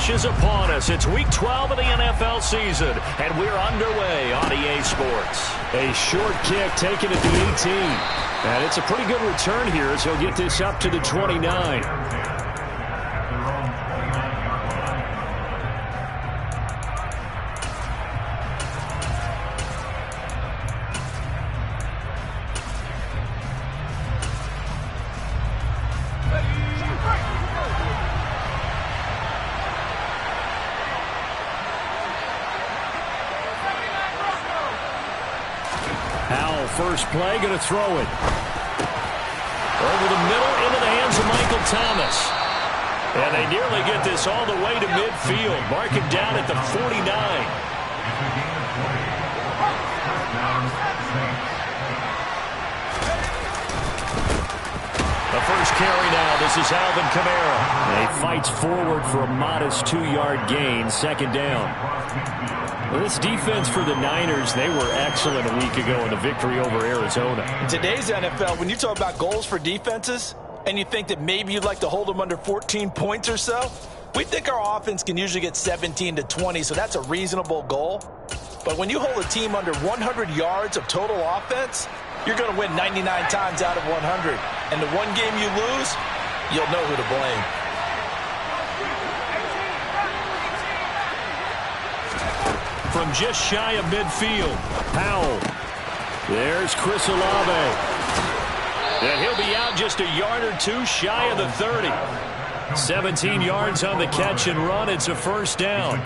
rush is upon us. It's Week 12 of the NFL season, and we're underway on EA Sports. A short kick taken at the 18. And it's a pretty good return here as he'll get this up to the 29. Howell, first play, going to throw it. Over the middle, into the hands of Michael Thomas. And they nearly get this all the way to midfield. Mark him down at the 49. The first carry now. This is Alvin Kamara. He fights forward for a modest 2-yard gain, second down. Well, this defense for the Niners, they were excellent a week ago in the victory over Arizona. In today's NFL, when you talk about goals for defenses, and you think that maybe you'd like to hold them under 14 points or so, we think our offense can usually get 17 to 20, so that's a reasonable goal. But when you hold a team under 100 yards of total offense, you're going to win 99 times out of 100. And the one game you lose, you'll know who to blame. From just shy of midfield, Howell. There's Chris Olave. And he'll be out just a yard or two shy of the 30. 17 yards on the catch and run. It's a first down.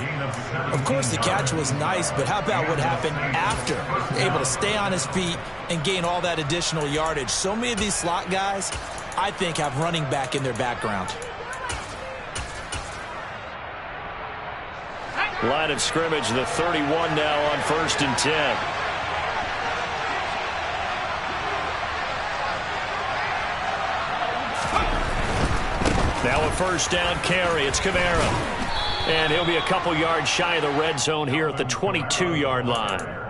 Of course, the catch was nice, but how about what happened after? Able to stay on his feet and gain all that additional yardage. So many of these slot guys, I think, have running back in their background. Line of scrimmage, the 31 now on 1st and 10. Now a first down carry. It's Kamara. And he'll be a couple yards shy of the red zone here at the 22-yard line.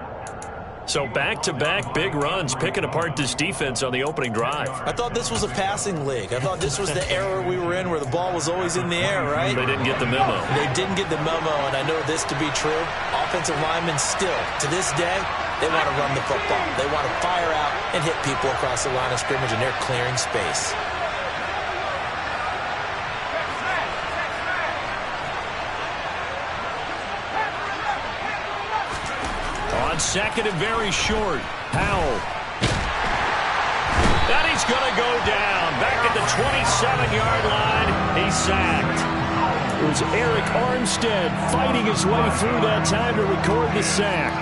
So back-to-back big runs, picking apart this defense on the opening drive. I thought this was a passing league. I thought this was the era we were in where the ball was always in the air, right? They didn't get the memo. They didn't get the memo, and I know this to be true. Offensive linemen still, to this day, they want to run the football. They want to fire out and hit people across the line of scrimmage, and they're clearing space. On second and very short, Howell. And he's going to go down. Back at the 27-yard line, he's sacked. It was Eric Armstead fighting his way through that time to record the sack.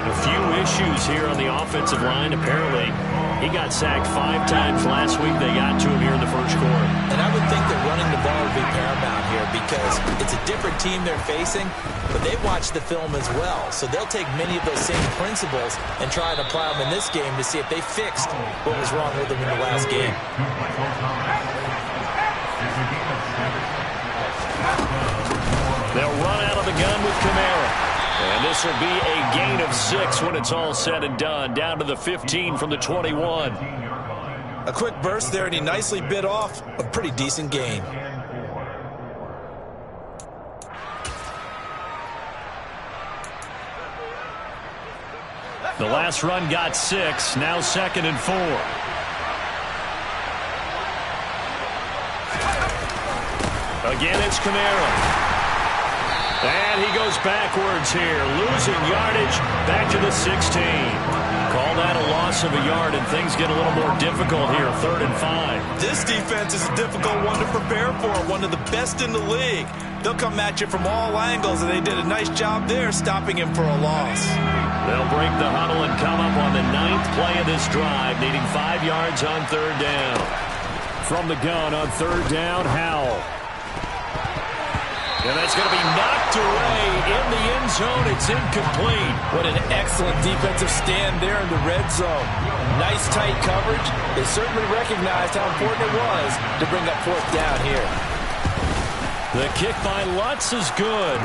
A few issues here on the offensive line. Apparently, he got sacked 5 times last week. They got to him here in the first quarter. And I would think that running the ball would be paramount here because it's a different team they're facing, but they watch the film as well. So they'll take many of those same principles and try and apply them in this game to see if they fixed what was wrong with them in the last game. They'll run out of the gun with Kamara. And this will be a gain of 6 when it's all said and done. Down to the 15 from the 21. A quick burst there, and he nicely bit off a pretty decent gain. The last run got 6. Now 2nd and 4. Again, it's Kamara. And he goes backwards here, losing yardage back to the 16. Call that a loss of a yard, and things get a little more difficult here, 3rd and 5. This defense is a difficult one to prepare for, one of the best in the league. They'll come at you from all angles, and they did a nice job there stopping him for a loss. They'll break the huddle and come up on the 9th play of this drive, needing 5 yards on 3rd down. From the gun on 3rd down, Howell. And that's going to be knocked away in the end zone. It's incomplete. What an excellent defensive stand there in the red zone. Nice tight coverage. They certainly recognized how important it was to bring up 4th down here. The kick by Lutz is good.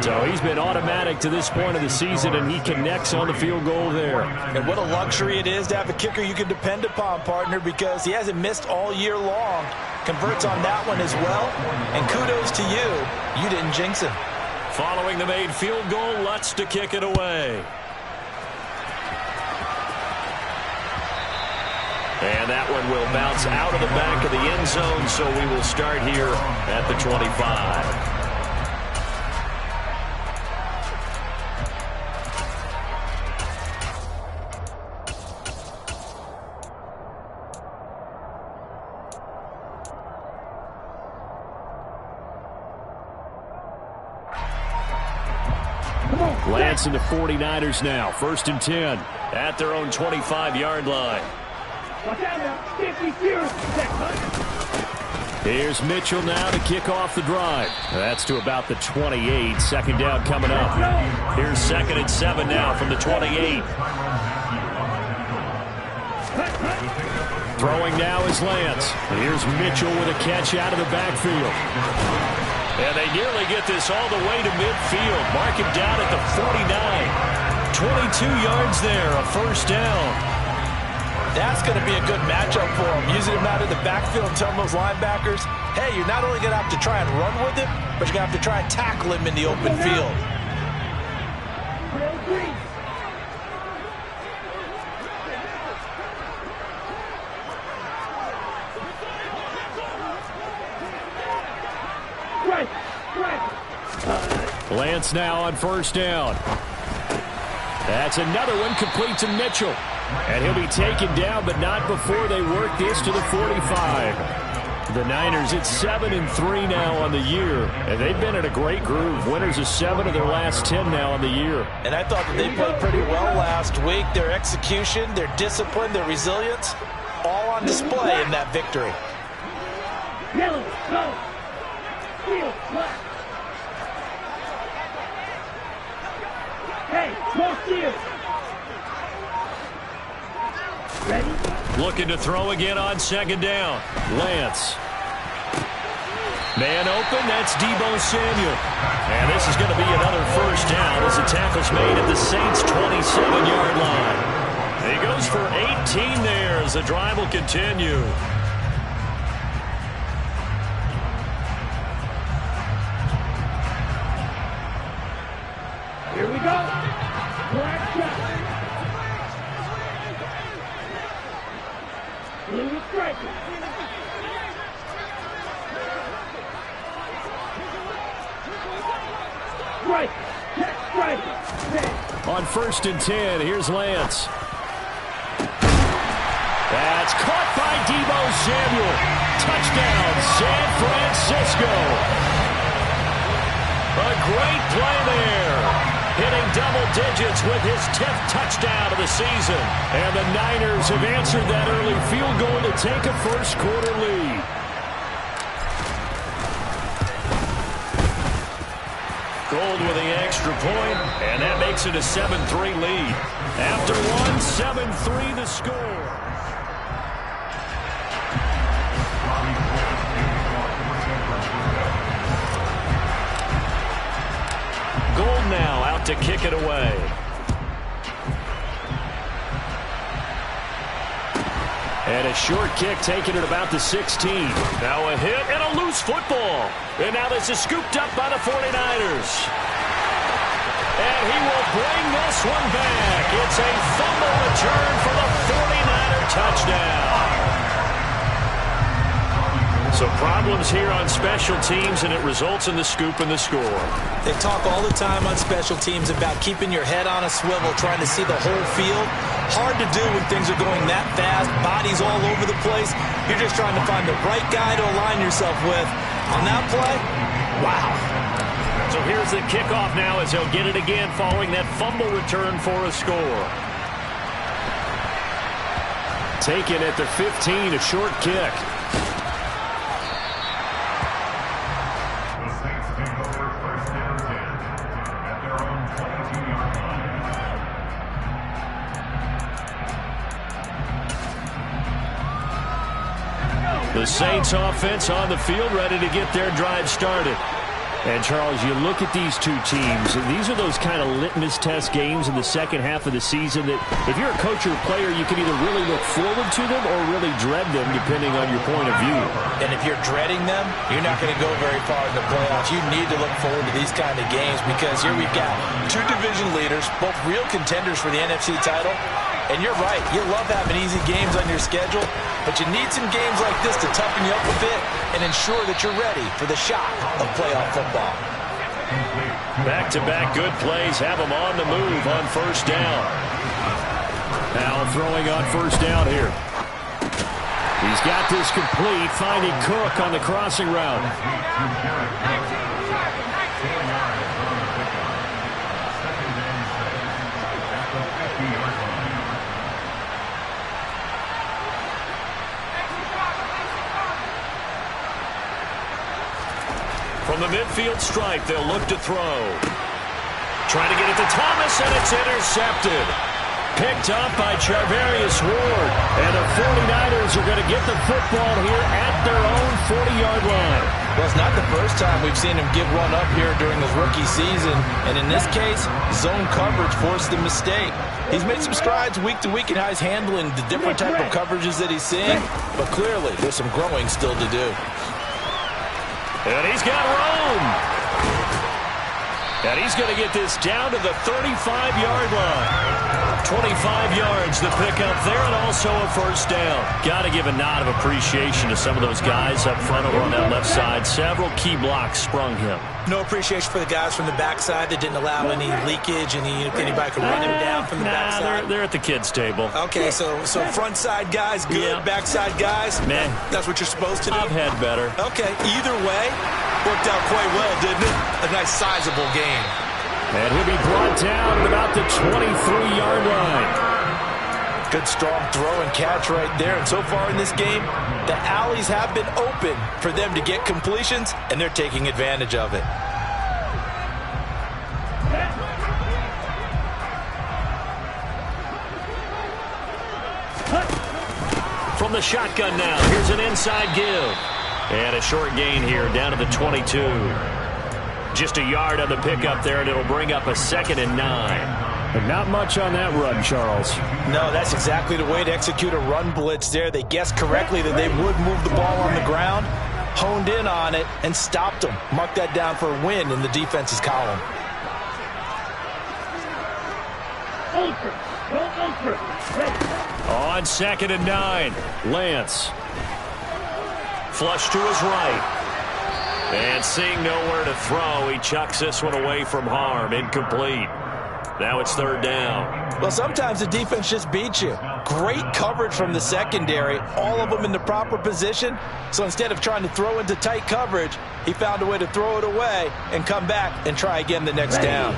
So he's been automatic to this point of the season, and he connects on the field goal there. And what a luxury it is to have a kicker you can depend upon, partner, because he hasn't missed all year long. Converts on that one as well. And kudos to you. You didn't jinx him. Following the made field goal, Lutz to kick it away. And that one will bounce out of the back of the end zone, so we will start here at the 25. Lance and the 49ers now. 1st and 10 at their own 25-yard line. Here's Mitchell now to kick off the drive. That's to about the 28. 2nd down coming up. Here's 2nd and 7 now from the 28. Throwing now is Lance. Here's Mitchell with a catch out of the backfield. And they nearly get this all the way to midfield. Mark him down at the 49. 22 yards there, a 1st down. That's going to be a good matchup for him. Using him out of the backfield and telling those linebackers, hey, you're not only going to have to try and run with him, but you're going to have to try and tackle him in the open field. Lance now on 1st down. That's another one complete to Mitchell. And he'll be taken down, but not before they work this to the 45. The Niners at 7-3 now on the year, and they've been in a great groove. Winners of 7 of their last 10 now on the year. And I thought that they played pretty well last week. Their execution, their discipline, their resilience, all on display in that victory. Yellow, go. Field, left. Hey, more field. Ready? Looking to throw again on 2nd down. Lance. Man open, that's Deebo Samuel. And this is going to be another 1st down as the tackle's made at the Saints' 27-yard line. He goes for 18 there as the drive will continue. Here we go. Black shot. Blue striker. Strike. Check striker. On 1st and 10, here's Lance. That's caught by Deebo Samuel. Touchdown, San Francisco. A great play there. Hitting double digits with his 10th touchdown of the season. And the Niners have answered that early field goal to take a 1st quarter lead. Gold with the extra point, and that makes it a 7-3 lead. After one, 7-3 the score. Gold now out to kick it away. And a short kick taken at about the 16. Now a hit and a loose football. And now this is scooped up by the 49ers. And he will bring this one back. It's a fumble return for the 49er touchdown. So problems here on special teams, and it results in the scoop and the score. They talk all the time on special teams about keeping your head on a swivel, trying to see the whole field. Hard to do when things are going that fast, bodies all over the place. You're just trying to find the right guy to align yourself with. On that play, wow. So here's the kickoff now as he'll get it again following that fumble return for a score. Taken at the 15, a short kick. The Saints offense on the field, ready to get their drive started. And, Charles, you look at these two teams, and these are those kind of litmus test games in the second half of the season that if you're a coach or a player, you can either really look forward to them or really dread them, depending on your point of view. And if you're dreading them, you're not going to go very far in the playoffs. You need to look forward to these kind of games because here we've got two division leaders, both real contenders for the NFC title. And you're right, you love having easy games on your schedule, but you need some games like this to toughen you up a bit and ensure that you're ready for the shock of playoff football. Back-to-back good plays have them on the move on first down. Now throwing on first down here. He's got this complete, finding Cook on the crossing route. From the midfield stripe, they'll look to throw. Trying to get it to Thomas, and it's intercepted. Picked up by Charvarius Ward. And the 49ers are going to get the football here at their own 40-yard line. Well, it's not the first time we've seen him give one up here during his rookie season. And in this case, zone coverage forced the mistake. He's made some strides week to week in how he's handling the different type of coverages that he's seeing. But clearly, there's some growing still to do. And he's got room. And he's going to get this down to the 35-yard line. 25 yards the pickup there, and also a first down. Got to give a nod of appreciation to some of those guys up front over on that left side. Several key blocks sprung him. No appreciation for the guys from the backside that didn't allow any leakage, anybody could run him down from the backside. They're at the kids' table. Okay, so front side guys good, yeah. Backside guys, man, that's what you're supposed to do? I've had better. Okay, either way, worked out quite well, didn't it? A nice sizable game. And he'll be brought down at about the 23-yard line. Good strong throw and catch right there. And so far in this game, the alleys have been open for them to get completions, and they're taking advantage of it. From the shotgun now, here's an inside give. And a short gain here down to the 22. Just a yard on the pickup there, and it'll bring up a 2nd and 9. But not much on that run, Charles. No, that's exactly the way to execute a run blitz there. They guessed correctly that they would move the ball on the ground, honed in on it, and stopped them. Mark that down for a win in the defense's column. On 2nd and 9, Lance. Flush to his right. And seeing nowhere to throw, he chucks this one away from harm. Incomplete. Now it's 3rd down. Well, sometimes the defense just beats you. Great coverage from the secondary, all of them in the proper position. So instead of trying to throw into tight coverage, he found a way to throw it away and come back and try again the next down.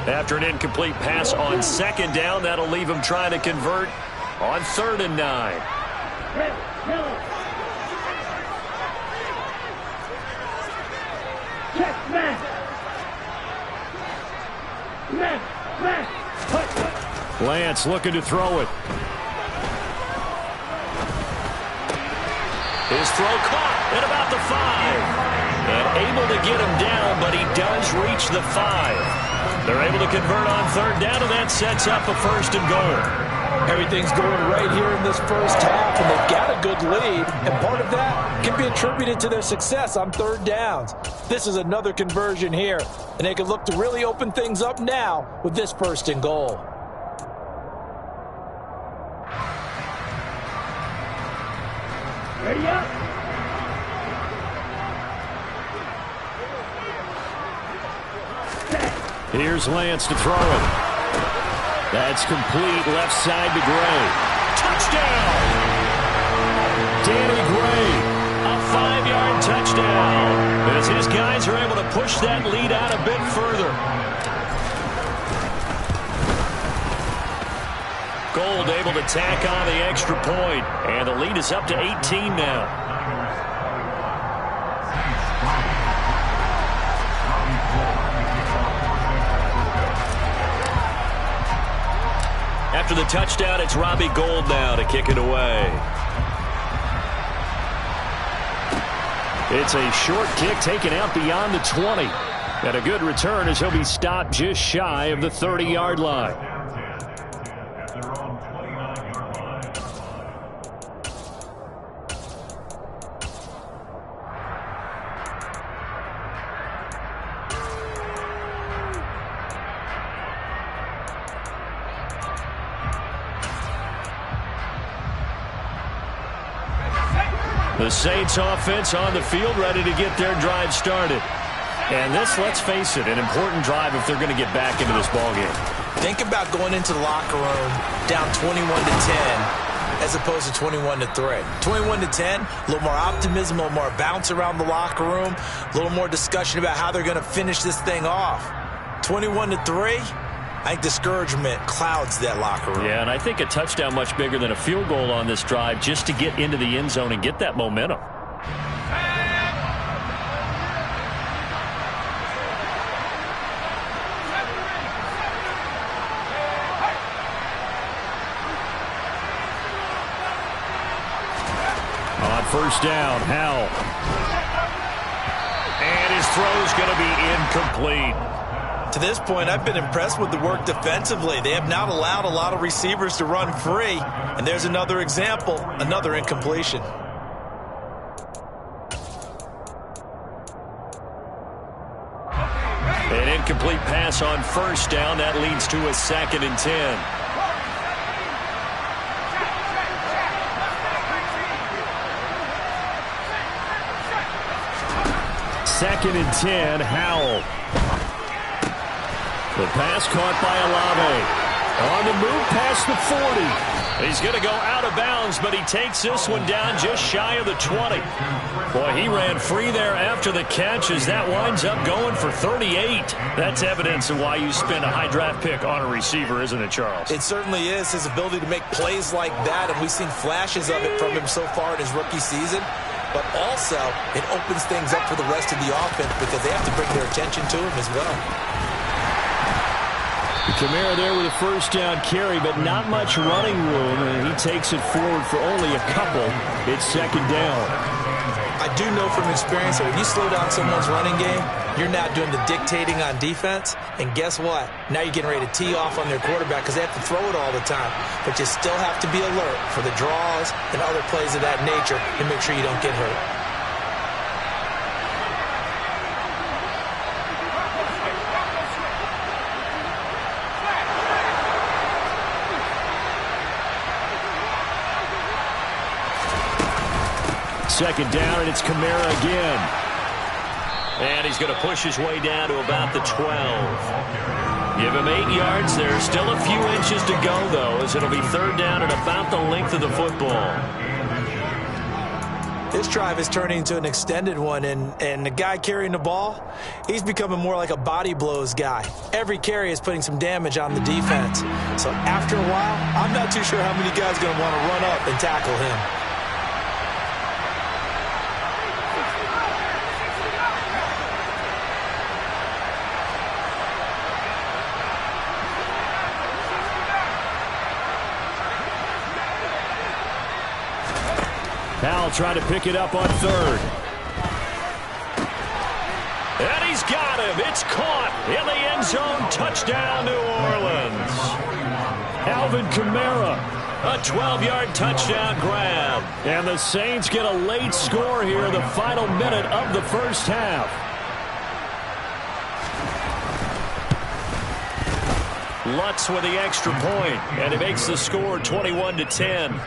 After an incomplete pass on 2nd down, that'll leave him trying to convert on 3rd and 9. Lance looking to throw it. His throw caught at about the 5. And able to get him down, but he does reach the 5. They're able to convert on 3rd down, and that sets up a 1st and goal. Everything's going right here in this first half, and they've got a good lead, and part of that can be attributed to their success on 3rd downs. This is another conversion here, and they can look to really open things up now with this 1st and goal. Ready up. Here's Lance to throw it. That's complete left side to Gray. Touchdown! Danny Gray, a 5-yard touchdown. As his guys are able to push that lead out a bit further. Gold able to tack on the extra point, and the lead is up to 18 now. After the touchdown, it's Robbie Gould now to kick it away. It's a short kick taken out beyond the 20. And a good return as he'll be stopped just shy of the 30-yard line. The Saints offense on the field, ready to get their drive started. And this, let's face it, an important drive if they're going to get back into this ballgame. Think about going into the locker room down 21-10 as opposed to 21-3. 21-10, a little more optimism, a little more bounce around the locker room, a little more discussion about how they're going to finish this thing off. 21-3. I think discouragement clouds that locker room. Yeah, and I think a touchdown much bigger than a field goal on this drive just to get into the end zone and get that momentum. On first down, Howell. And his throw's going to be incomplete. To this point, I've been impressed with the work defensively. They have not allowed a lot of receivers to run free. And there's another example, another incompletion. An incomplete pass on first down. That leads to a 2nd and 10. Second and 10, Howell. The pass caught by Olave. On the move past the 40. He's going to go out of bounds, but he takes this one down just shy of the 20. Boy, he ran free there after the catch as that winds up going for 38. That's evidence of why you spend a high draft pick on a receiver, isn't it, Charles? It certainly is. His ability to make plays like that, and we've seen flashes of it from him so far in his rookie season. But also, it opens things up for the rest of the offense because they have to bring their attention to him as well. Kamara there with a first down carry, but not much running room, and he takes it forward for only a couple. It's second down. I do know from experience that when you slow down someone's running game, you're not doing the dictating on defense. And guess what? Now you're getting ready to tee off on their quarterback because they have to throw it all the time. But you still have to be alert for the draws and other plays of that nature and make sure you don't get hurt. Second down, and it's Kamara again. And he's going to push his way down to about the 12. Give him 8 yards. There's still a few inches to go, though, as it'll be third down at about the length of the football. This drive is turning into an extended one, and the guy carrying the ball, he's becoming more like a body blows guy. Every carry is putting some damage on the defense. So after a while, I'm not too sure how many guys are going to want to run up and tackle him. Howell trying to pick it up on third. And he's got him. It's caught in the end zone. Touchdown, New Orleans. Alvin Kamara, a 12-yard touchdown grab. And the Saints get a late score here in the final minute of the first half. Lutz with the extra point, and it makes the score 21-10.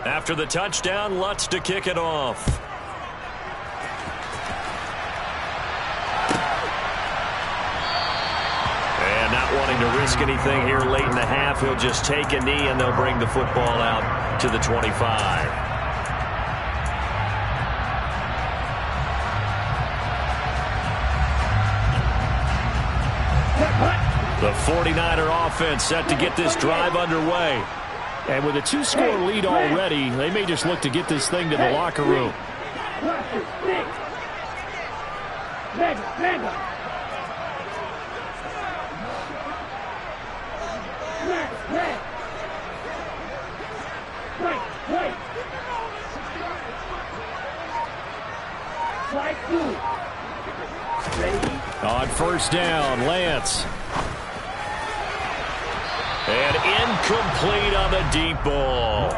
After the touchdown, Lutz to kick it off. And not wanting to risk anything here late in the half, he'll just take a knee and they'll bring the football out to the 25. The 49er offense set to get this drive underway. And with a 2-score lead already, they may just look to get this thing to the locker room. first down. Lance. And incomplete on the deep ball.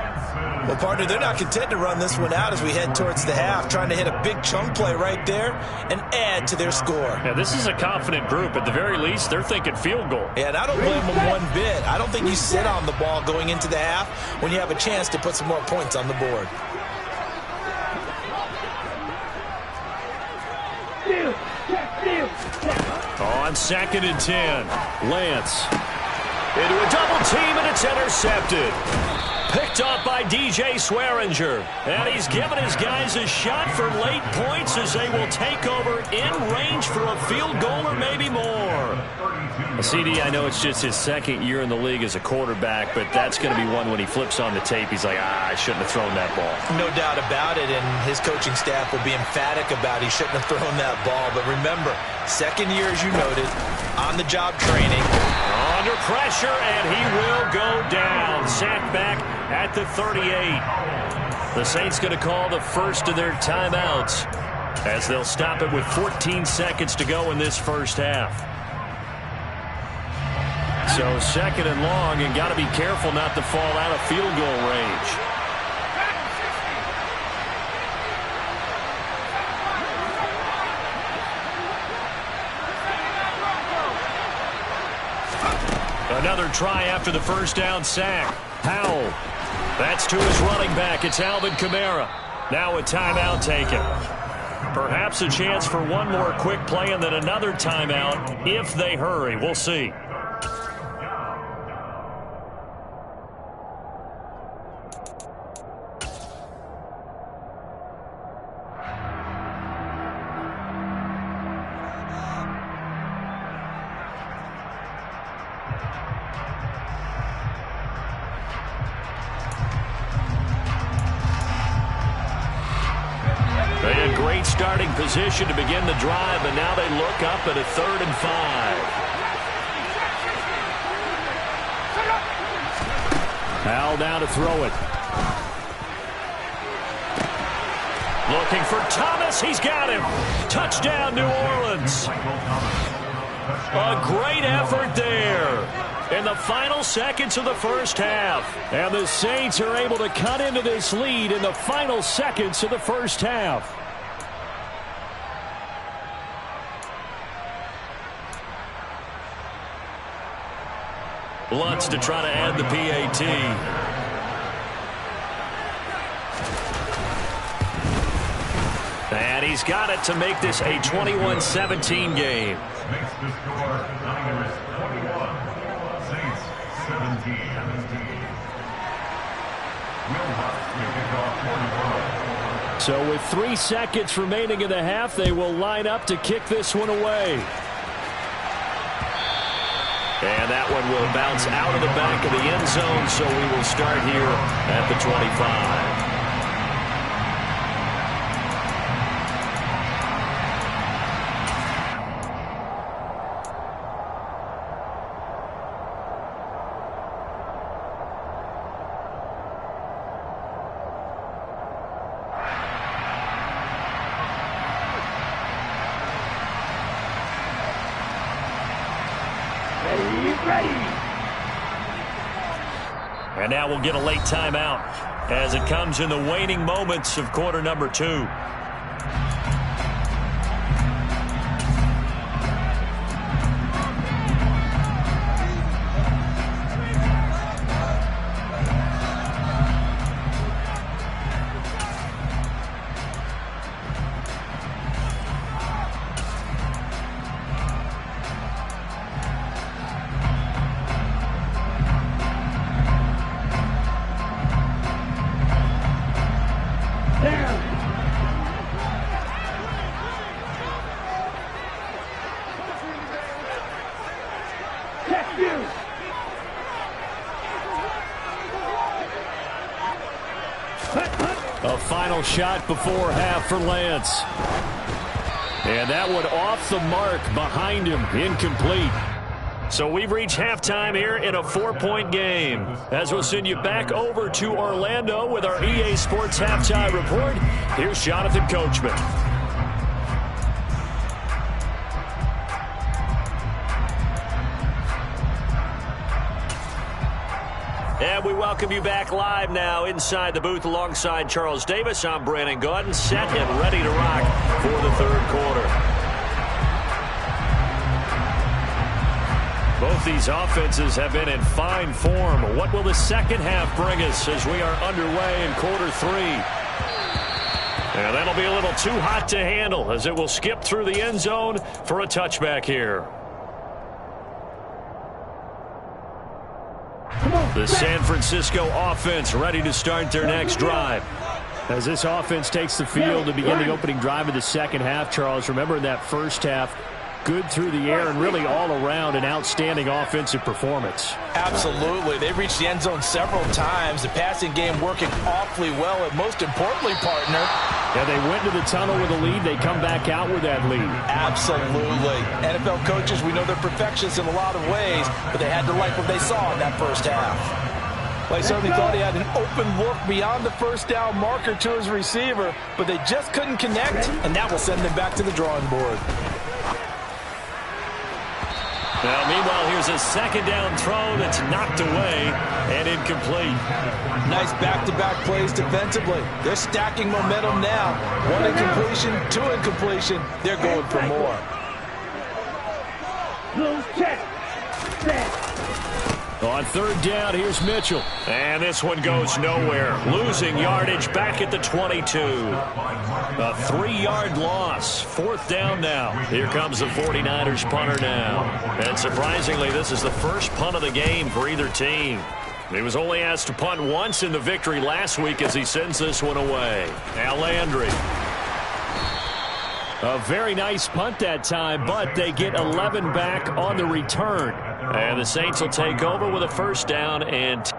Well, partner, they're not content to run this one out as we head towards the half, trying to hit a big chunk play right there and add to their score. Yeah, this is a confident group. At the very least, they're thinking field goal. Yeah, and I don't blame them one bit. I don't think you sit on the ball going into the half when you have a chance to put some more points on the board. On 2nd and 10, Lance. Into a double team, and it's intercepted. Picked off by DJ Swearinger. And he's given his guys a shot for late points as they will take over in range for a field goal or maybe more. CD, I know it's just his 2nd year in the league as a quarterback, but that's going to be one when he flips on the tape. He's like, I shouldn't have thrown that ball. No doubt about it, and his coaching staff will be emphatic about he shouldn't have thrown that ball. But remember, 2nd year, as you noted, on-the-job training. Under pressure, and he will go down. Sacked back at the 38. The Saints going to call the first of their timeouts as they'll stop it with 14 seconds to go in this first half. So 2nd and long, and got to be careful not to fall out of field goal range. Another try after the first down sack. Howell. That's to his running back. It's Alvin Kamara. Now a timeout taken. Perhaps a chance for one more quick play and then another timeout if they hurry. We'll see. Starting position to begin the drive, and now they look up at a 3rd and 5. Howell now to throw it. Looking for Thomas. He's got him. Touchdown, New Orleans. A great effort there in the final seconds of the first half. And the Saints are able to cut into this lead in the final seconds of the first half. Lutz to try to add the PAT. And he's got it to make this a 21-17 game. Makes the score Niners 21, Saints 17. So with 3 seconds remaining in the half, they will line up to kick this one away. And that one will bounce out of the back of the end zone, so we will start here at the 25. And now we'll get a late timeout as it comes in the waning moments of quarter number 2. A final shot before half for Lance. And that one off the mark behind him, incomplete. So we've reached halftime here in a 4-point game. As we'll send you back over to Orlando with our EA Sports Halftime Report, here's Jonathan Coachman. And we welcome you back live now inside the booth alongside Charles Davis. I'm Brandon Gaudin, set and ready to rock for the third quarter. Both these offenses have been in fine form. What will the second half bring us as we are underway in quarter three? And that'll be a little too hot to handle as it will skip through the end zone for a touchback here. The San Francisco offense ready to start their next drive. As this offense takes the field to begin the opening drive of the second half, Charles, remember in that first half, good through the air and really all around an outstanding offensive performance. Absolutely. They reached the end zone several times. The passing game working awfully well, and most importantly, partner. Yeah, they went to the tunnel with a lead. They come back out with that lead. Absolutely. NFL coaches, we know they're perfectionists in a lot of ways, but they had to like what they saw in that first half. Well, he certainly thought he had an open look beyond the first down marker to his receiver, but they just couldn't connect, and that will send them back to the drawing board. Now, meanwhile, here's a second down throw that's knocked away and incomplete. Nice back-to-back plays defensively. They're stacking momentum now. One incompletion, two incompletion. They're going for more. On third down, here's Mitchell. And this one goes nowhere. Losing yardage back at the 22. A 3-yard loss. Fourth down now. Here comes the 49ers punter now. And surprisingly, this is the first punt of the game for either team. He was only asked to punt once in the victory last week as he sends this one away. Now Landry. A very nice punt that time, but they get 11 back on the return. And the Saints will take over with a first down and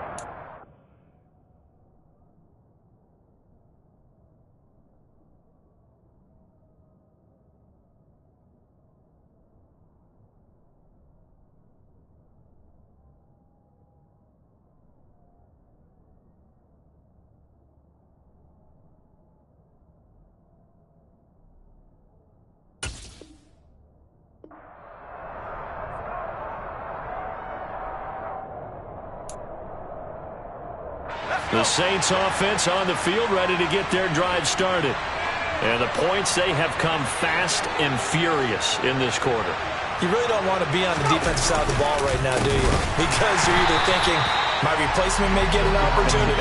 the Saints offense on the field ready to get their drive started. And the points, they have come fast and furious in this quarter. You really don't want to be on the defensive side of the ball right now, do you? Because you're either thinking, my replacement may get an opportunity.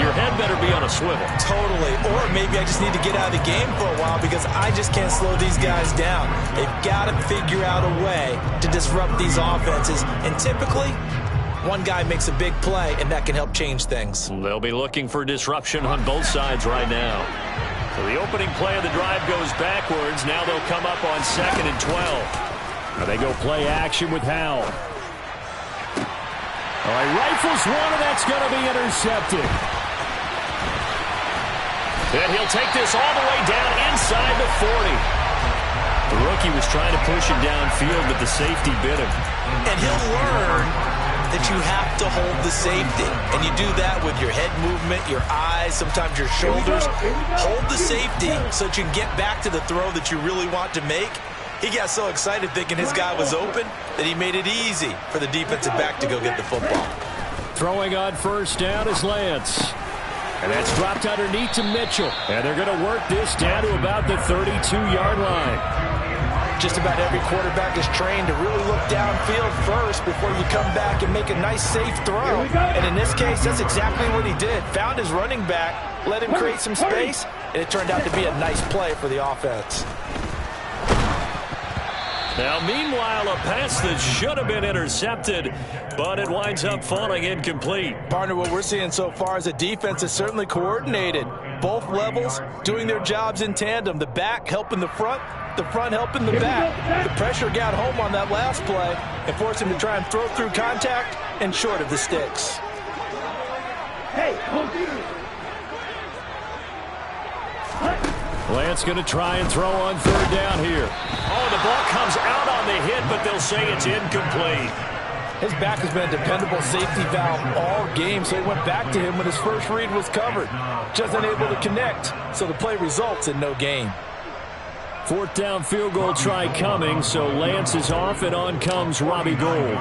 Your head better be on a swivel. Totally. Or maybe I just need to get out of the game for a while because I just can't slow these guys down. They've got to figure out a way to disrupt these offenses. And typically, one guy makes a big play, and that can help change things. They'll be looking for disruption on both sides right now. So the opening play of the drive goes backwards. Now they'll come up on 2nd and 12. Now they go play action with Howell. All right, rifles one, and that's going to be intercepted. And he'll take this all the way down inside the 40. The rookie was trying to push him downfield, but the safety bit him. And he'll learn that you have to hold the safety. And you do that with your head movement, your eyes, sometimes your shoulders. Hold the safety so that you can get back to the throw that you really want to make. He got so excited thinking his guy was open that he made it easy for the defensive back to go get the football. Throwing on first down is Lance. And that's dropped underneath to Mitchell. And they're going to work this down to about the 32-yard line. Just about every quarterback is trained to really look downfield first before you come back and make a nice, safe throw. And in this case, that's exactly what he did. Found his running back, let him create some space, and it turned out to be a nice play for the offense. Now, meanwhile, a pass that should have been intercepted, but it winds up falling incomplete. Partner, what we're seeing so far is a defense that's certainly coordinated. Both levels doing their jobs in tandem. The back helping the front helping the back. The pressure got home on that last play and forced him to try and throw through contact and short of the sticks. Hey, Lance going to try and throw on third down here. Oh, the ball comes out on the hit, but they'll say it's incomplete. His back has been a dependable safety valve all game, so he went back to him when his first read was covered. Just unable to connect, so the play results in no gain. Fourth down field goal try coming, so Lance is off, and on comes Robbie Gould.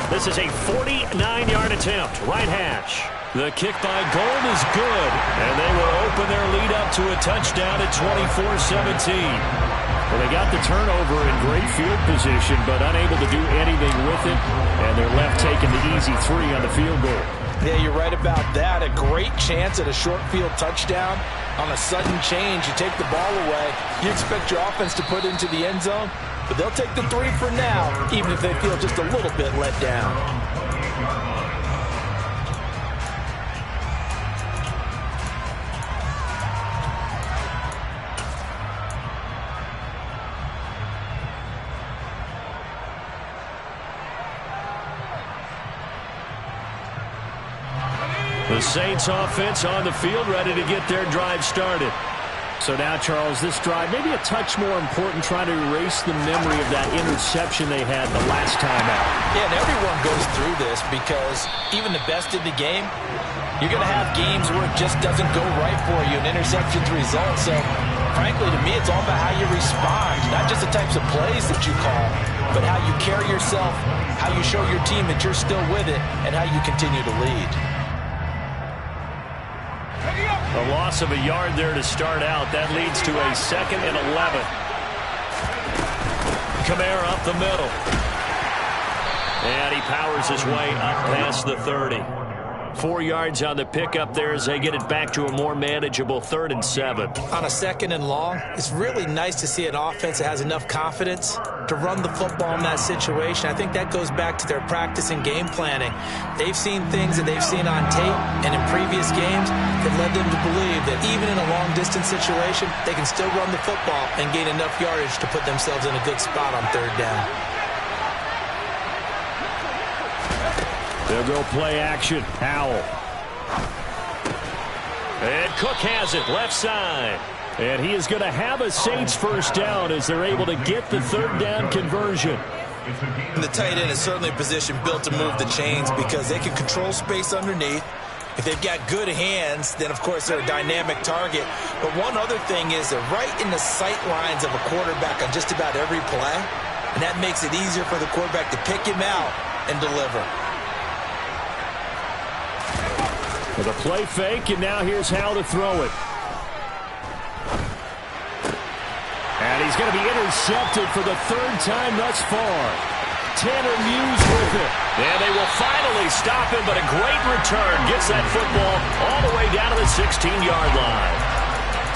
This is a 49-yard attempt. attempt, right hash. The kick by Gold is good, and they will open their lead up to a touchdown at 24-17. Well, they got the turnover in great field position, but unable to do anything with it, and they're left taking the easy 3 on the field goal. Yeah, you're right about that. A great chance at a short field touchdown. On a sudden change, you take the ball away. You expect your offense to put it into the end zone, but they'll take the 3 for now, even if they feel just a little bit let down. The Saints offense on the field, ready to get their drive started. So now, Charles, this drive maybe a touch more important, trying to erase the memory of that interception they had the last time out. Yeah, and everyone goes through this because even the best in the game, you're going to have games where it just doesn't go right for you, and interceptions result. So, frankly, to me, it's all about how you respond, not just the types of plays that you call, but how you carry yourself, how you show your team that you're still with it, and how you continue to lead. A loss of a yard there to start out. That leads to a 2nd and 11. Kamara up the middle. And he powers his way up past the 30. 4 yards on the pickup there as they get it back to a more manageable 3rd and 7. On a 2nd and long, it's really nice to see an offense that has enough confidence to run the football in that situation. I think that goes back to their practice and game planning. They've seen things that they've seen on tape and in previous games that led them to believe that even in a long-distance situation, they can still run the football and gain enough yardage to put themselves in a good spot on 3rd down. They'll go play action. Howell. And Cook has it, left side. And he is going to have a Saints first down as they're able to get the 3rd down conversion. And the tight end is certainly a position built to move the chains because they can control space underneath. If they've got good hands, then, of course, they're a dynamic target. But one other thing is they're right in the sight lines of a quarterback on just about every play. And that makes it easier for the quarterback to pick him out and deliver. With a play fake, and now here's how to throw it. And he's going to be intercepted for the 3rd time thus far. Tanner Muse with it. And they will finally stop him, but a great return gets that football all the way down to the 16-yard line.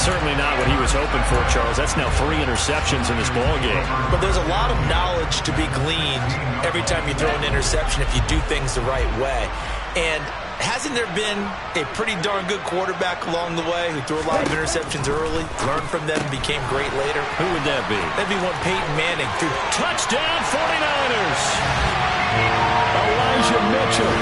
Certainly not what he was hoping for, Charles. That's now 3 interceptions in this ballgame. But there's a lot of knowledge to be gleaned every time you throw an interception if you do things the right way. And hasn't there been a pretty darn good quarterback along the way who threw a lot of interceptions early, learned from them, and became great later? Who would that be? That'd be one Peyton Manning. Touchdown 49ers! Elijah Mitchell,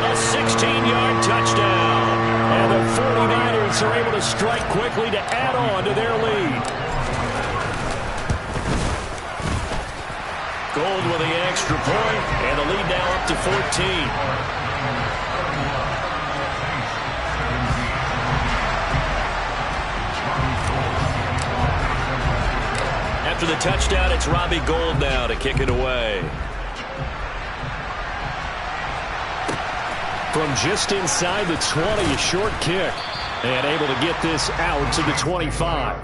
a 16-yard touchdown. And the 49ers are able to strike quickly to add on to their lead. Gold with the extra point, and the lead now up to 14. After the touchdown, it's Robbie Gould now to kick it away. From just inside the 20, a short kick. And able to get this out to the 25.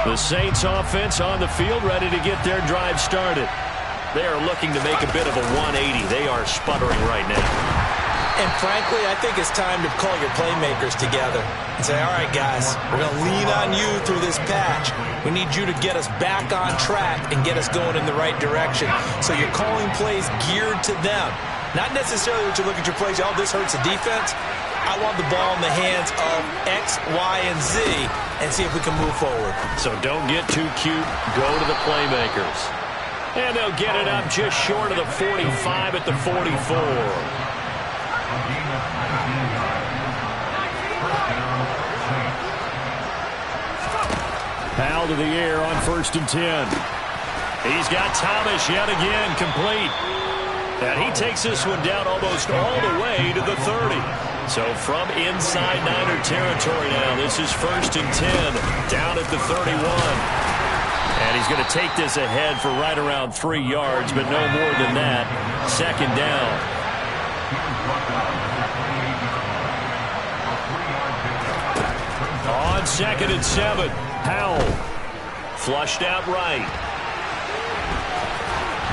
The Saints offense on the field, ready to get their drive started. They are looking to make a bit of a 180. They are sputtering right now. And frankly, I think it's time to call your playmakers together and say, all right, guys, we're going to lean on you through this patch. We need you to get us back on track and get us going in the right direction. So you're calling plays geared to them. Not necessarily what you look at your plays, oh, this hurts the defense. I want the ball in the hands of X, Y, and Z and see if we can move forward. So don't get too cute. Go to the playmakers. And they'll get it up just short of the 45 at the 44. Powell to the air on 1st and 10. He's got Thomas yet again complete. And he takes this one down almost all the way to the 30. So from inside Niner territory now, this is 1st and 10 down at the 31. And And he's going to take this ahead for right around 3 yards, but no more than that. Second down. On 2nd and 7, Howell. Flushed out right.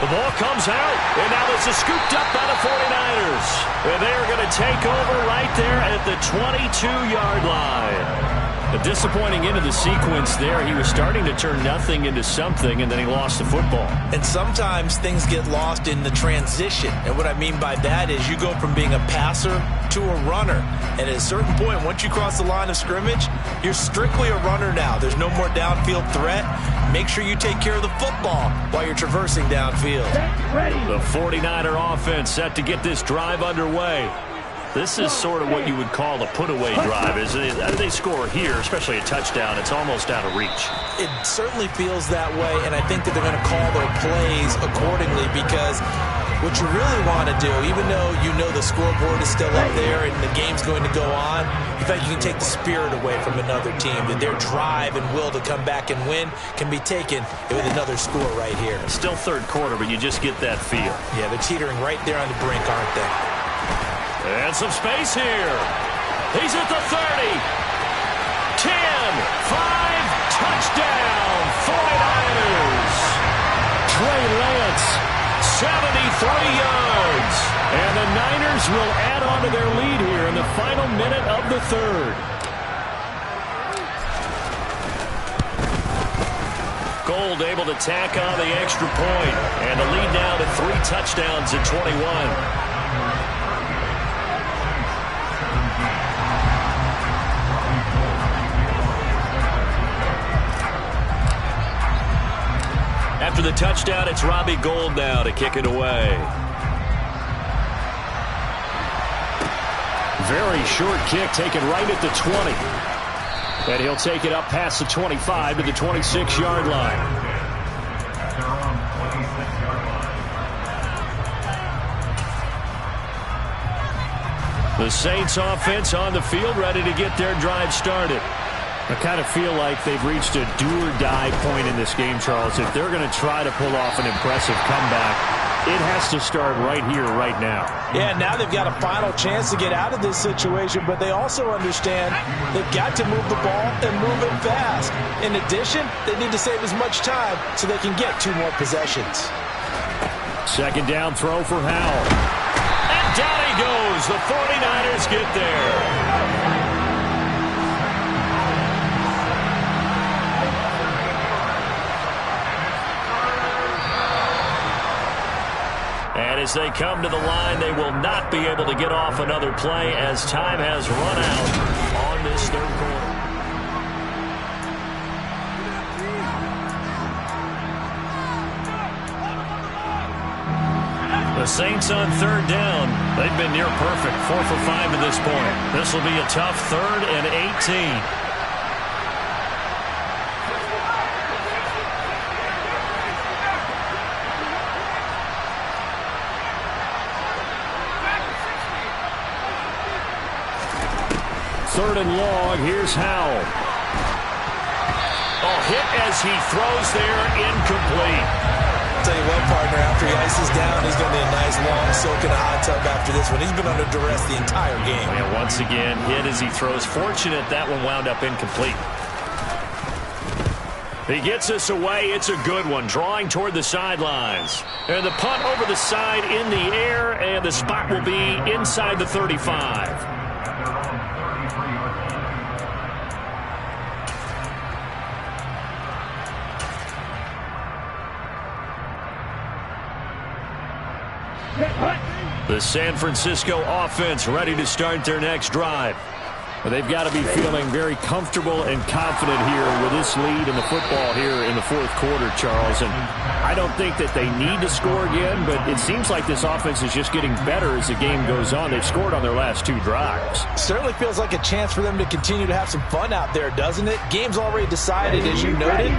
The ball comes out, and now this is scooped up by the 49ers. And they are going to take over right there at the 22-yard line. A disappointing end of the sequence there. He was starting to turn nothing into something, and then he lost the football. And sometimes things get lost in the transition. And what I mean by that is you go from being a passer to a runner. And at a certain point, once you cross the line of scrimmage, you're strictly a runner now. There's no more downfield threat. Make sure you take care of the football while you're traversing downfield. The 49er offense set to get this drive underway. This is sort of what you would call a put-away drive. As they score here, especially a touchdown, it's almost out of reach. It certainly feels that way, and I think that they're going to call their plays accordingly, because what you really want to do, even though you know the scoreboard is still up there and the game's going to go on, in fact, you can take the spirit away from another team, that their drive and will to come back and win can be taken with another score right here. Still third quarter, but you just get that feel. Yeah, they're teetering right there on the brink, aren't they? And some space here. He's at the 30. 10, 5, touchdown, 49ers. Trey Lance, 73 yards. And the Niners will add on to their lead here in the final minute of the third. Gold able to tack on the extra point. And the lead now to 3 touchdowns at 21. After the touchdown, it's Robbie Gould now to kick it away. Very short kick taken right at the 20. And he'll take it up past the 25 to the 26-yard line. The Saints offense on the field, ready to get their drive started. I kind of feel like they've reached a do-or-die point in this game, Charles. If they're going to try to pull off an impressive comeback, it has to start right here, right now. Yeah, now they've got a final chance to get out of this situation, but they also understand they've got to move the ball and move it fast. In addition, they need to save as much time so they can get 2 more possessions. Second down throw for Howell. And down he goes. The 49ers get there. And as they come to the line, they will not be able to get off another play as time has run out on this third quarter. The Saints on third down. They've been near perfect, 4 for 5 to this point. This will be a tough 3rd and 18. Third and long, here's Howell. Oh, hit as he throws there, incomplete. I'll tell you what, partner, after he ices down, he's going to be a nice long soak in a hot tub after this one. He's been under duress the entire game. And once again, hit as he throws. Fortunate that one wound up incomplete. He gets us away. It's a good one, drawing toward the sidelines. And the punt over the side in the air, and the spot will be inside the 35. The San Francisco offense ready to start their next drive. They've got to be feeling very comfortable and confident here with this lead in the football here in the fourth quarter, Charles. And I don't think that they need to score again, but it seems like this offense is just getting better as the game goes on. They've scored on their last 2 drives. Certainly feels like a chance for them to continue to have some fun out there, doesn't it? Game's already decided, as you noted.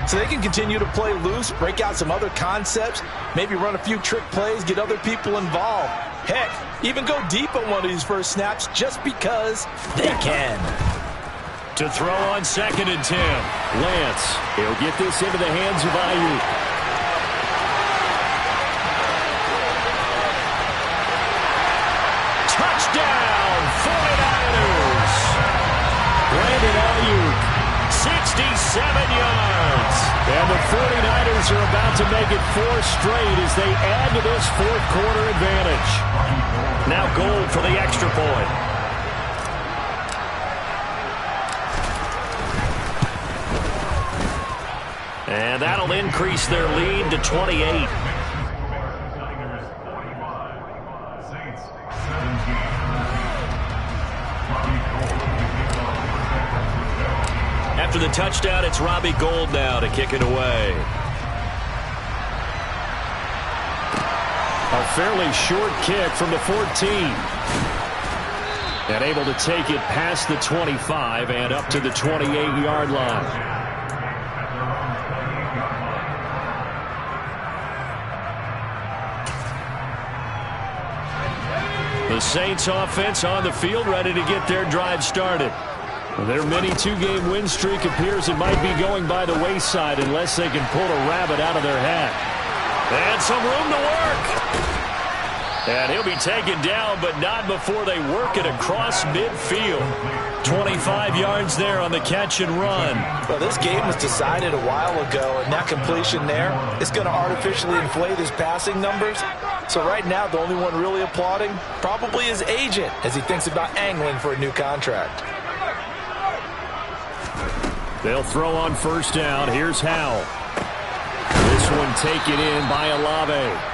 So they can continue to play loose, break out some other concepts, maybe run a few trick plays, get other people involved. Heck, even go deep on one of these first snaps just because they can. To throw on 2nd and 10. Lance, he'll get this into the hands of Ayuk. Touchdown, 49ers. Brandon Ayuk, 67 yards. And the 49ers are about to make it 4 straight as they add to this fourth quarter advantage. Now goal for the extra point. And that'll increase their lead to 28. After the touchdown, it's Robbie Gould now to kick it away. A fairly short kick from the 14. And able to take it past the 25 and up to the 28-yard line. The Saints offense on the field, ready to get their drive started. Their mini 2-game win streak appears it might be going by the wayside unless they can pull a rabbit out of their hat. And some room to work. And he'll be taken down, but not before they work it across midfield. 25 yards there on the catch and run. Well, this game was decided a while ago, and that completion there is going to artificially inflate his passing numbers. So right now, the only one really applauding probably his agent as he thinks about angling for a new contract. They'll throw on 1st down. Here's Howell. This one taken in by Olave.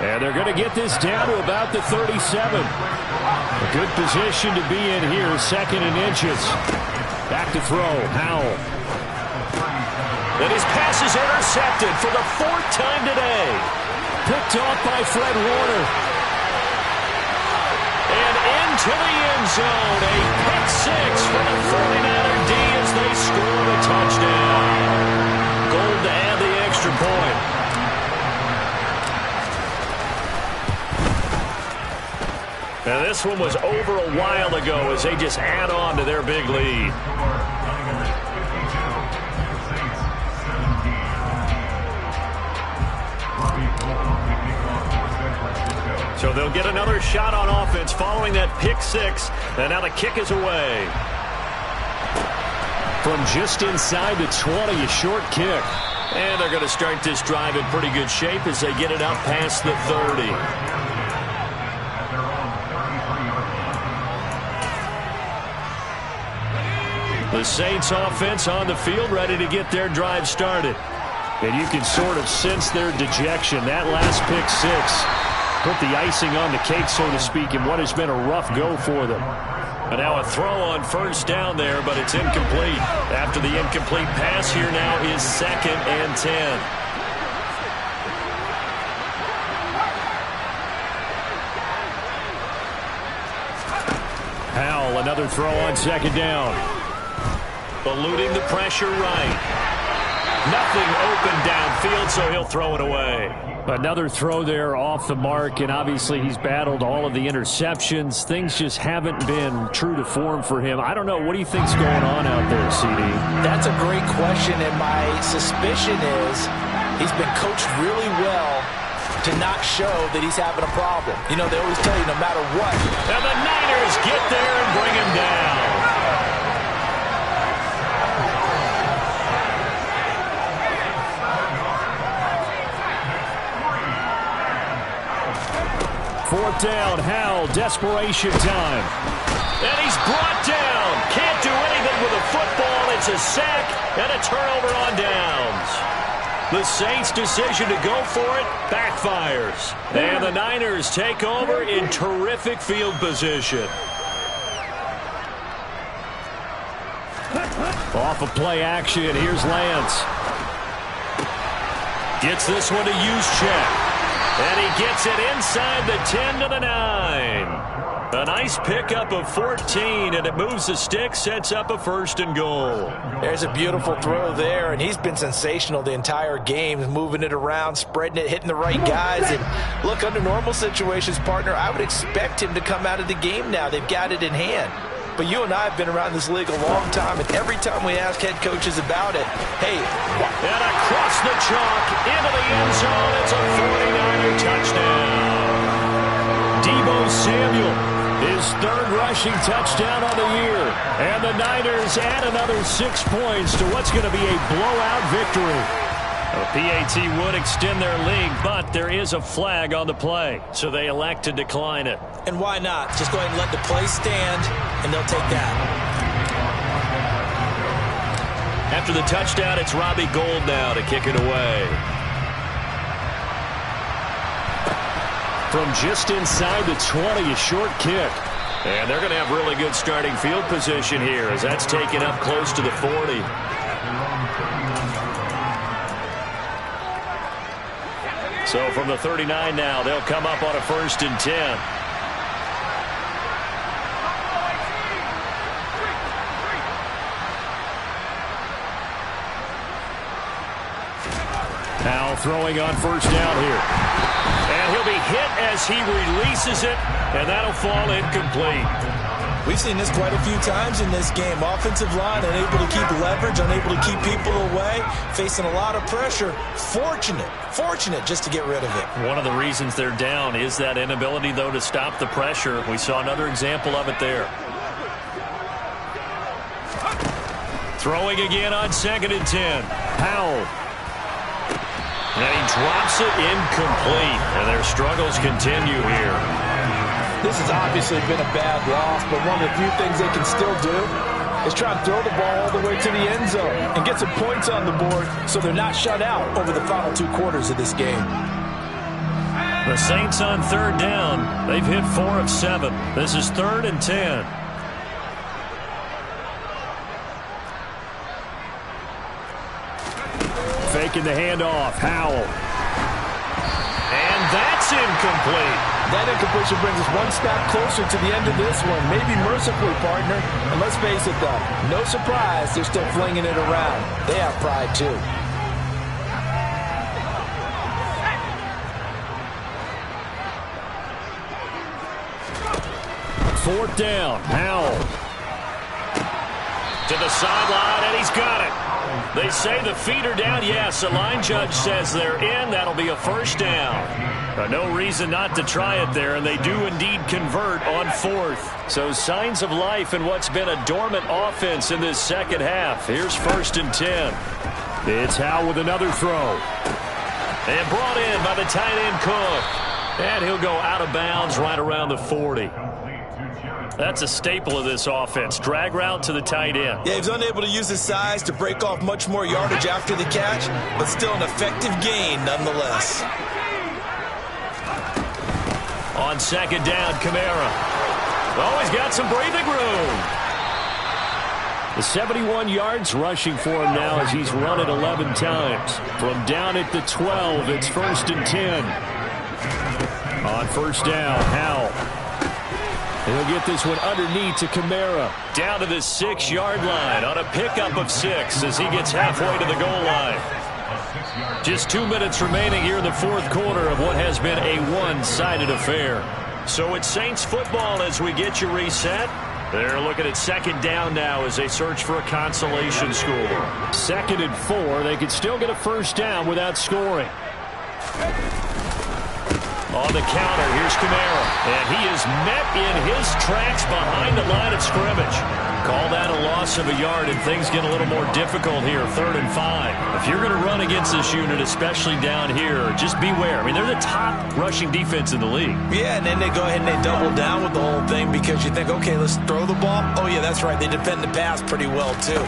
And they're going to get this down to about the 37. A good position to be in here, 2nd and inches. Back to throw, Howell. And his pass is intercepted for the 4th time today. Picked off by Fred Warner. And into the end zone, a pick 6 for the 49er D as they score the touchdown. Gould to add the extra point. Now this one was over a while ago as they just add on to their big lead. So they'll get another shot on offense following that pick 6. And now the kick is away. From just inside the 20, a short kick. And they're going to start this drive in pretty good shape as they get it up past the 30. The Saints offense on the field ready to get their drive started. And you can sort of sense their dejection. That last pick 6 put the icing on the cake, so to speak, in what has been a rough go for them. And now a throw on 1st down there, but it's incomplete. After the incomplete pass, here now is 2nd and 10. Howell, another throw on 2nd down. Eluding the pressure right. Nothing open downfield, so he'll throw it away. Another throw there off the mark, and obviously he's battled all of the interceptions. Things just haven't been true to form for him. I don't know. What do you think's going on out there, CD? That's a great question, and my suspicion is he's been coached really well to not show that he's having a problem. You know, they always tell you no matter what. And the Niners get there and bring him down. Fourth down, Howell, desperation time. And he's brought down. Can't do anything with a football. It's a sack and a turnover on downs. The Saints' decision to go for it backfires. And the Niners take over in terrific field position. Off of play action, here's Lance. Gets this one to Juszczyk. And he gets it inside the 10 to the 9. A nice pickup of 14, and it moves the stick, sets up a 1st and goal. There's a beautiful throw there, and he's been sensational the entire game, moving it around, spreading it, hitting the right guys. And look, under normal situations, partner, I would expect him to come out of the game now. They've got it in hand. but you and I have been around this league a long time, and every time we ask head coaches about it, hey. And across the chalk, into the end zone, it's a 49er touchdown. Deebo Samuel, his third rushing touchdown on the year. And the Niners add another 6 points to what's going to be a blowout victory. A PAT would extend their lead, but there is a flag on the play, so they elect to decline it. And why not? Just go ahead and let the play stand, and they'll take that. After the touchdown, it's Robbie Gould now to kick it away. From just inside the 20, a short kick. And they're going to have really good starting field position here as that's taken up close to the 40. So from the 39 now, they'll come up on a 1st and 10. Now throwing on 1st down here. And he'll be hit as he releases it, and that'll fall incomplete. We've seen this quite a few times in this game. Offensive line unable to keep leverage, unable to keep people away, facing a lot of pressure. Fortunate just to get rid of it. One of the reasons they're down is that inability, though, to stop the pressure. We saw another example of it there. Throwing again on 2nd and 10. Powell. And he drops it incomplete, and their struggles continue here. This has obviously been a bad loss, but one of the few things they can still do is try and throw the ball all the way to the end zone and get some points on the board so they're not shut out over the final 2 quarters of this game. The Saints on 3rd down. They've hit 4 of 7. This is 3rd and 10. Faking the handoff. Howell. And that's incomplete. That incompletion brings us 1 step closer to the end of this one. Maybe mercifully, partner. And let's face it, though, no surprise they're still flinging it around. They have pride, too. Fourth down. Howell. To the sideline, and he's got it. They say the feet are down. Yes, the line judge says they're in. That'll be a 1st down. No reason not to try it there, and they do indeed convert on 4th. So signs of life in what's been a dormant offense in this second half. Here's 1st and 10. It's Howell with another throw. And brought in by the tight end Cook. And he'll go out of bounds right around the 40. That's a staple of this offense. Drag route to the tight end. Yeah, he's unable to use his size to break off much more yardage after the catch, but still an effective gain nonetheless. On 2nd down, Kamara. Oh, he's got some breathing room. The 71 yards rushing for him now as he's run it 11 times. From down at the 12, it's 1st and 10. On 1st down, Howell. He'll get this one underneath to Kamara. Down to the 6-yard line on a pickup of 6 as he gets halfway to the goal line. Just 2 minutes remaining here in the 4th quarter of what has been a one-sided affair. So it's Saints football as we get you reset. They're looking at 2nd down now as they search for a consolation score. 2nd and 4. They could still get a 1st down without scoring. On the counter, here's Kamara. And he is met in his tracks behind the line of scrimmage. Call that a loss of a yard, and things get a little more difficult here, 3rd and 5. If you're going to run against this unit, especially down here, just beware. I mean, they're the top rushing defense in the league. Yeah, and then they go ahead and they double down with the whole thing because you think, okay, let's throw the ball. Oh, yeah, that's right. They defend the pass pretty well, too.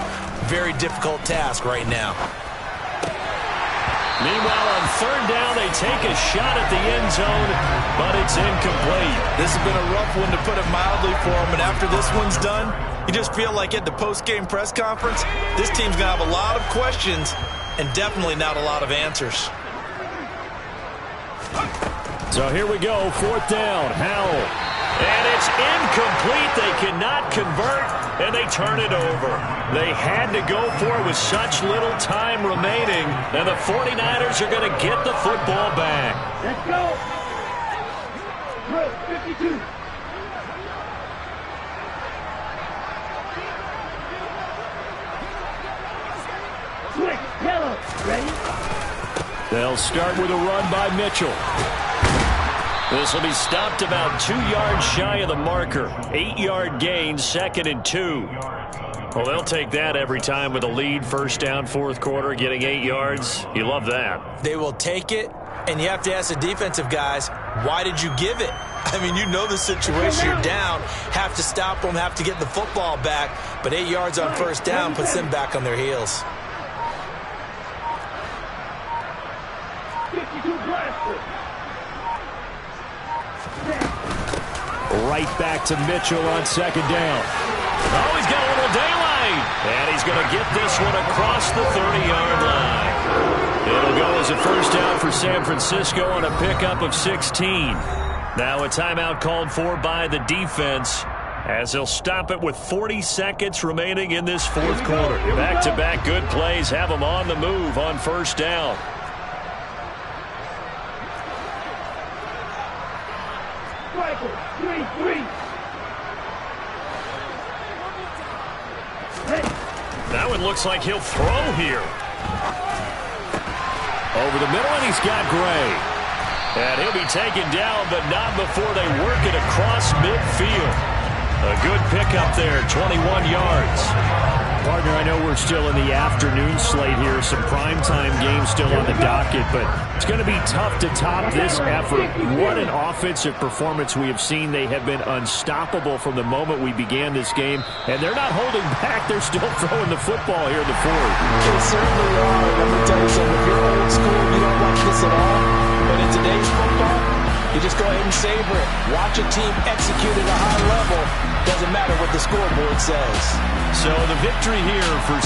Very difficult task right now. Meanwhile, on 3rd down, they take a shot at the end zone, but it's incomplete. This has been a rough one to put it mildly for them, and after this one's done, you just feel like at the post-game press conference, this team's going to have a lot of questions and definitely not a lot of answers. So here we go, 4th down, Howell. And it's incomplete. They cannot convert, and they turn it over. They had to go for it with such little time remaining, and the 49ers are going to get the football back. Let's go. 52. They'll start with a run by Mitchell. This will be stopped about 2 yards shy of the marker. 8-yard gain, 2nd and 2. Well, they'll take that every time with a lead, first down, fourth quarter, getting 8 yards. You love that. They will take it, and you have to ask the defensive guys, why did you give it? I mean, you know the situation. You're down, have to stop them, have to get the football back, but 8 yards on first down puts them back on their heels. Right back to Mitchell on second down. Oh, he's got a little daylight. And he's going to get this one across the 30-yard line. It'll go as a first down for San Francisco on a pickup of 16. Now a timeout called for by the defense as they'll stop it with 40 seconds remaining in this fourth quarter. Back-to-back good plays have them on the move on first down. That one looks like he'll throw here. Over the middle, and he's got Gray. And he'll be taken down, but not before they work it across midfield. A good pickup there, 21 yards. Partner, I know we're still in the afternoon slate here. Some primetime games still on the docket, but it's going to be tough to top this effort. What an offensive performance we have seen. They have been unstoppable from the moment we began this game, and they're not holding back. They're still throwing the football here in the fourth. They certainly are. Let me tell you something. If you're old school, you don't like this at all, but in today's football, you just go ahead and savor it. Watch a team execute at a high level. Doesn't matter what the scoreboard says. So the victory here for